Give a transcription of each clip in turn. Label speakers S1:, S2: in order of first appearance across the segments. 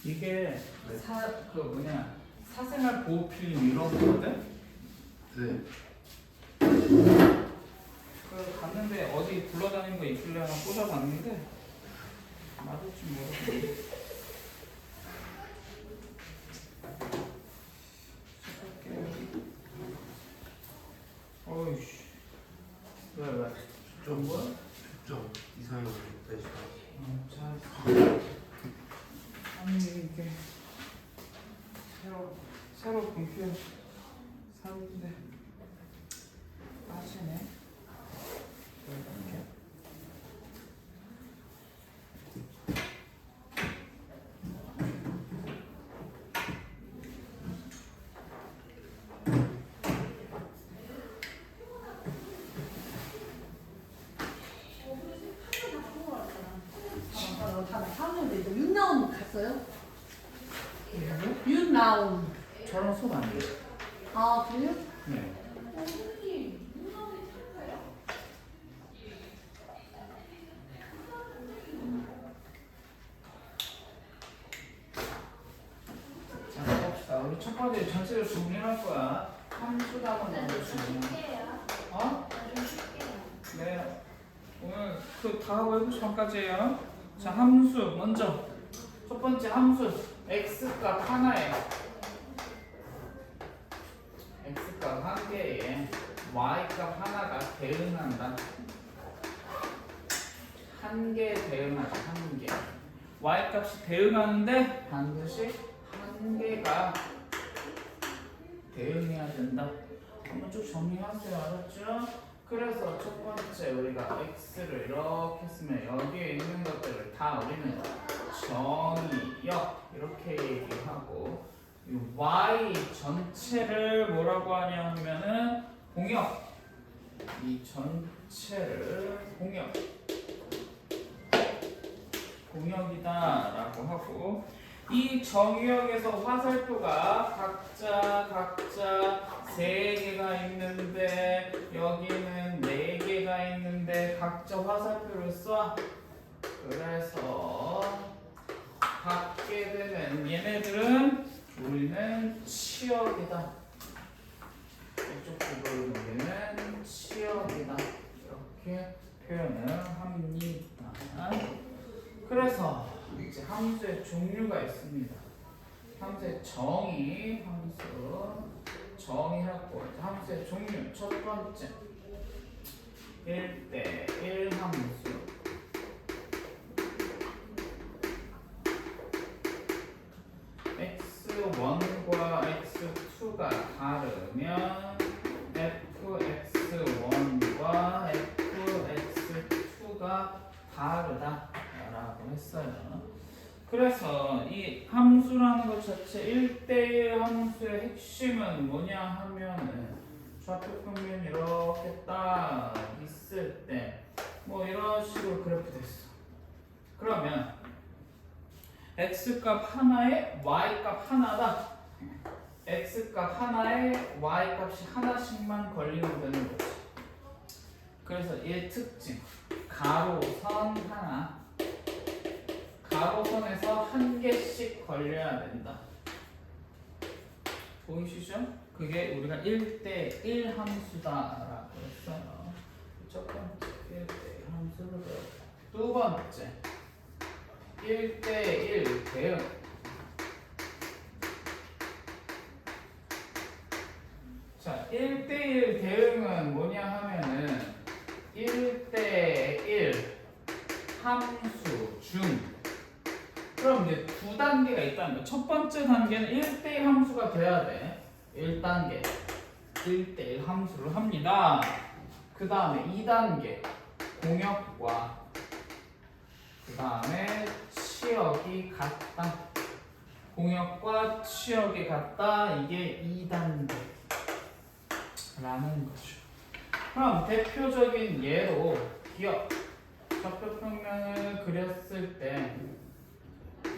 S1: 이게 사생활 보호 필름 이런 거거든?
S2: 네.
S1: 그 갔는데 어디 굴러다니는 거 있길래 하나 꽂아봤는데 맞을지 모르겠네. 어이씨. 왜?
S2: 좀 거야? 좀 이상한 거 빼시다.
S1: 잘. 아니 이게 새로 분필 샀는데 빠지네. 이렇게.
S3: 윤나온 갔어요? 윤나온.
S1: 저랑 손 안 돼요.
S3: 아 그래요?
S1: 네. 자, 봅시다. 우리 첫 번째 전체를 정리할 거야. 함수답은 먼저 정리. 어? 네. 오늘 그 다 하고 7시 반까지예요. 자, 함수 먼저. 첫 번째 함수 x값 하나에 x값 한 개에 y값 하나가 대응한다. 한 개 대응하자. 한 개. y값이 대응하는데 반드시 한 개가 대응해야 된다. 한번 쭉 정리하세요. 알았죠? 그래서 첫 번째 우리가 x를 이렇게 쓰면 여기에 있는 것들을 다 우리는 정의역 이렇게 얘기하고 이 y 전체를 뭐라고 하냐 하면은 공역. 이 전체를 공역이다라고 하고 이 정의역에서 화살표가 각자 3개가 있는데 여기는 4개가 있는데 각자 화살표를 쏴. 그래서 갖게 되는 얘네들은 우리는 치역이다. 이쪽 부분은 우리는 치역이다. 이렇게 표현을 합니다. 그래서 이제 함수의 종류가 있습니다. 함수의 정의하고 함수의 종류. 첫 번째 1대1 함수. x1과 x2가 다르면 fx1과 fx2가 다르다라고 했어요. 그래서 이 함수라는 것 자체 1대1 함수의 핵심은 뭐냐 하면은 좌표 평면 이렇게 딱 있을 때 뭐 이런 식으로 그래프 됐어. 그러면 x값 하나에 y값 하나다. x값 하나에 y값이 하나씩만 걸리면 되는 거지. 그래서 얘 특징 가로선 하나, 가로선에서 한 개씩 걸려야 된다. 보이시죠? 그게 우리가 1대1 함수다라고 했어요. 첫 번째 1대1 함수를 배웠고, 두 번째 1대1 대응. 자, 1대1 대응은 뭐냐 하면은 1대1 함수 중. 그럼 이제 두 단계가 있다는 거야. 첫 번째 단계는 1대1 함수가 돼야 돼. 1단계 1대1 함수를 합니다. 그 다음에 2단계 공역과 그 다음에 치역이 같다. 공역과 치역이 같다. 이게 2단계 라는 거죠. 그럼 대표적인 예로 기억 좌표 평면을 그렸을 때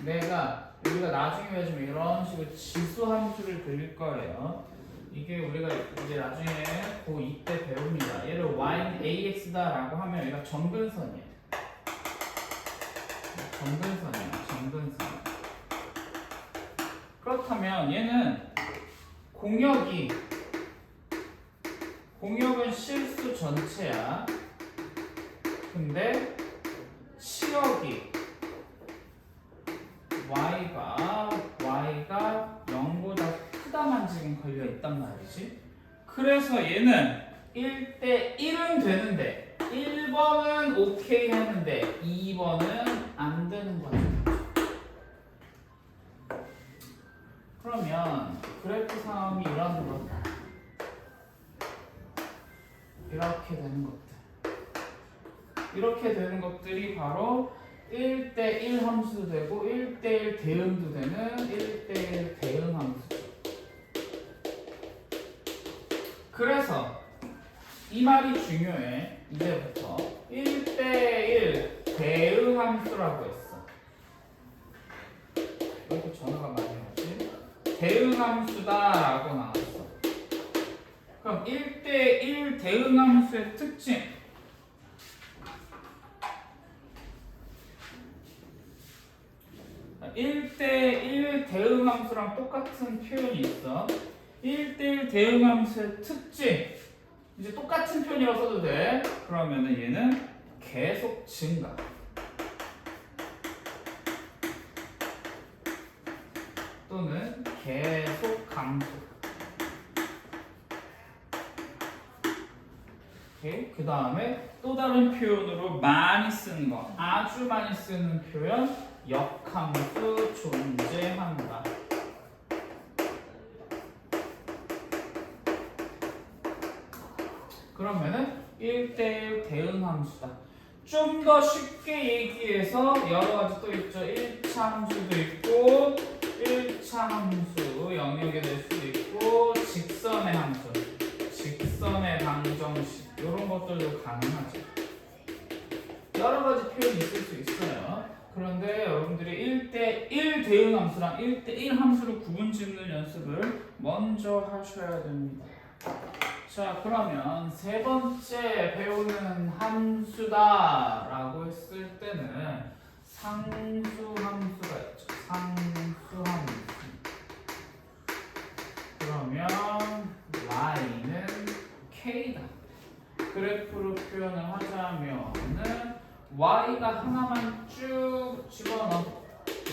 S1: 우리가 나중에 배우면 이런 식으로 지수 함수를 그릴 거예요. 이게 우리가 이제 나중에 고2 때 배웁니다. 얘를 y는 ax다라고 하면 여기가 정근선이에요. 정근선. 그렇다면 얘는 공역은 실수 전체야. 근데 치역이 y가 0보다 크다만 지금 걸려 있단 말이지. 그래서 얘는 1대 1은 되는데 1번은 오케이 하는데 2번은 안 되는 거죠. 그러면 그래프 상황이 이런 것 이렇게 되는 것들. 이렇게 되는 것들이 바로 1대1 함수도 되고 1대1 대응도 되는 1대1 대응 함수죠. 그래서 이 말이 중요해. 이제부터 1대1 대응 함수라고 했어. 여기 전화가 많이 오지? 대응 함수다라고 나왔어. 그럼 1대1 대응 함수의 특징 1대1 대응함수랑 똑같은 표현이 있어. 1대1 대응함수의 특징. 이제 똑같은 표현이라고 써도 돼. 그러면은 얘는 계속 증가. 또는 계속 강조. 오케이. 그 다음에 또 다른 표현으로 많이 쓰는 거. 아주 많이 쓰는 표현. 역함수 존재한다. 그러면은 1대1 대응함수다. 좀 더 쉽게 얘기해서 여러 가지 또 있죠. 1차 함수도 있고 1차 함수 영역이 될 수도 있고 직선의 함수, 직선의 방정식 이런 것들도 가능하죠. 여러 가지 표현이 있을 수 있어요. 그런데 여러분들이 1대1 대응 함수랑 1대1 함수를 구분 짓는 연습을 먼저 하셔야 됩니다. 자, 그러면 세 번째 배우는 함수다 라고 했을 때는 상수 함수가 있죠. 상수 함수. 그러면 y는 k다. 그래프로 표현을 하자면은 y가 하나만 쭉 집어넣어.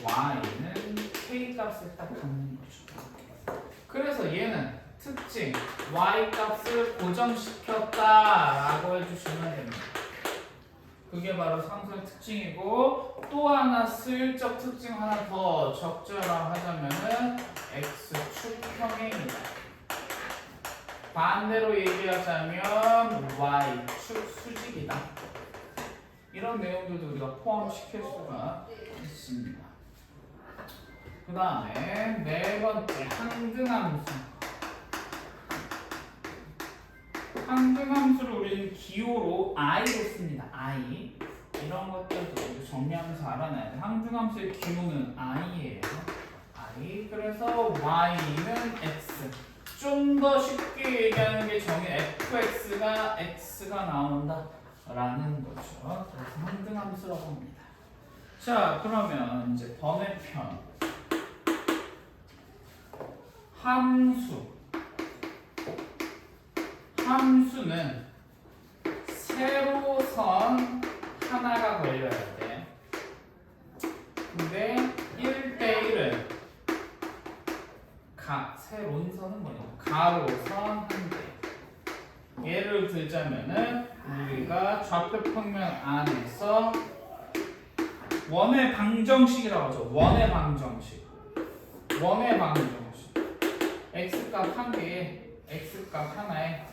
S1: y는 k 값을 딱 갖는 거죠. 그래서 얘는 특징 y 값을 고정시켰다라고 해주시면 됩니다. 그게 바로 상수의 특징이고 또 하나 슬쩍 특징 하나 더 적절하자면은 x축 평행이다. 반대로 얘기하자면 y축 수직이다. 이런 내용들도 우리가 포함시킬 수가 있습니다. 그 다음에 네 번째 항등함수. 항등함수를 우리는 기호로 i로 씁니다. i. 이런 것들도 정리하면서 알아놔야 돼. 항등함수의 기호는 i예요. i. 그래서 y는 x. 좀 더 쉽게 얘기하는 게 정의 fx가 x가 나온다. 라는 거죠. 그래서 항등함수라고 합니다. 자, 그러면 이제 번외편 함수는 세로선 하나가 걸려야 돼. 근데 1대1은 세론선은 뭐냐? 가로선 한 개. 예를 들자면은 우리가 좌표 평면 안에서 원의 방정식이라고 하죠. 원의 방정식. x값 한 개에 x값 하나에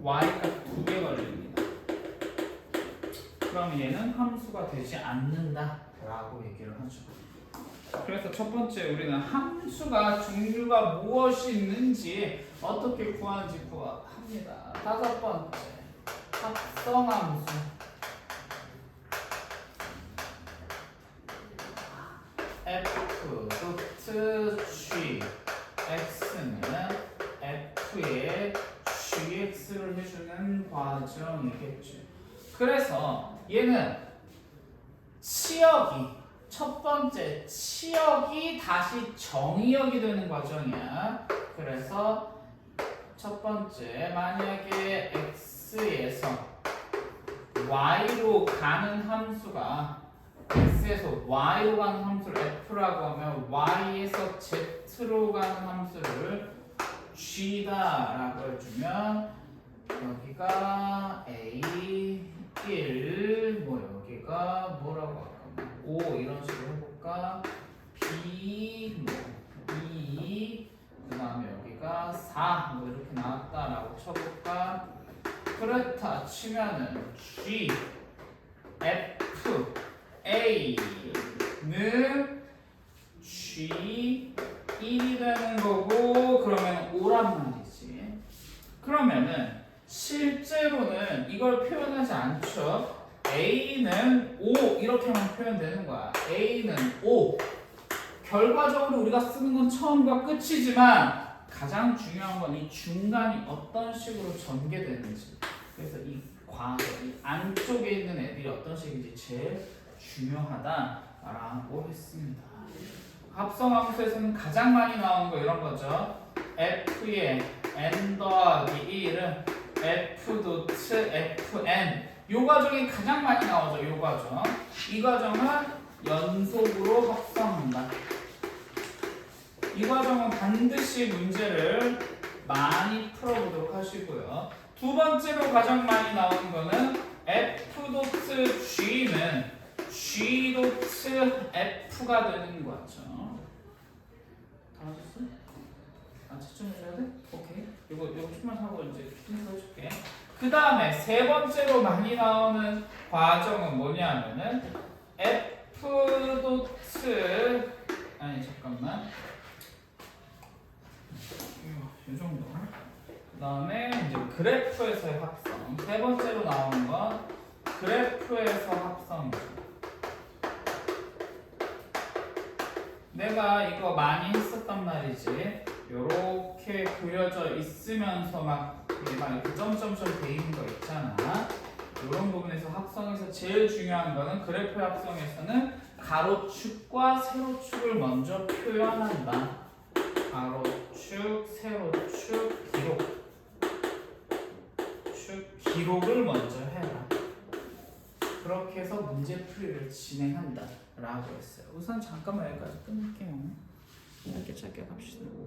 S1: y값 두 개 걸립니다. 그럼 얘는 함수가 되지 않는다라고 얘기를 하죠. 그래서 첫 번째 우리는 함수가 종류가 무엇이 있는지 어떻게 구하는지 합니다. 다섯 번째 합성함수. f 도트 g x는 f의 gx를 해주는 과정이겠죠. 그래서 얘는 치역이 첫 번째 치역이 다시 정의역이 되는 과정이야. 그래서 첫 번째 만약에 x에서 y로 가는 함수가 x에서 y로 가는 함수를 f라고 하면 y에서 z로 가는 함수를 g다라고 해주면 여기가 a1 뭐 여기가 뭐라고 할까 5 이런 식으로 해볼까 b 뭐 2 그 다음에 여기가 4 뭐 이렇게 나왔다라고 쳐볼까. 그렇다 치면은 g f a는 g 1이 되는 거고 그러면 5란 말이지. 그러면은 실제로는 이걸 표현하지 않죠. a는 5 이렇게만 표현되는 거야. a는 5. 결과적으로 우리가 쓰는 건 처음과 끝이지만 가장 중요한 건 이 중간이 어떤 식으로 전개되는지. 그래서 이 안쪽에 있는 애들이 어떤 식인지 제일 중요하다라고 했습니다. 합성함수에서는 가장 많이 나오는 거 이런 거죠. f의 n 더하기 1은 f 도트 fn 요 과정이 가장 많이 나오죠. 요 과정. 이 과정은 연속으로 합성한다. 이 과정은 반드시 문제를 많이 풀어보도록 하시고요. 두 번째로 가장 많이 나오는 거는 f 도트 g는 g 도트 f가 되는 거죠. 다 하셨어? 채점해줘야 돼? 오케이. 이거 좀만 하고 이제 피팅해서 해줄게. 그 다음에 세 번째로 많이 나오는 과정은 뭐냐면은 f 도트 잠깐만. 이 정도. 그 다음에 이제 그래프에서의 합성. 세 번째로 나오는 건 그래프에서 합성이죠. 내가 이거 많이 했었단 말이지. 요렇게 그려져 있으면서 막 이렇게 점점점 돼 있는 거 있잖아. 이런 부분에서 합성에서 제일 중요한 거는 그래프의 합성에서는 가로축과 세로축을 먼저 표현한다. 가로축, 세로축, 기록을 먼저 해라. 그렇게 해서 문제풀이를 진행한다 라고 했어요. 우선 잠깐만 여기까지 끊을게요. 짧게 갑시다.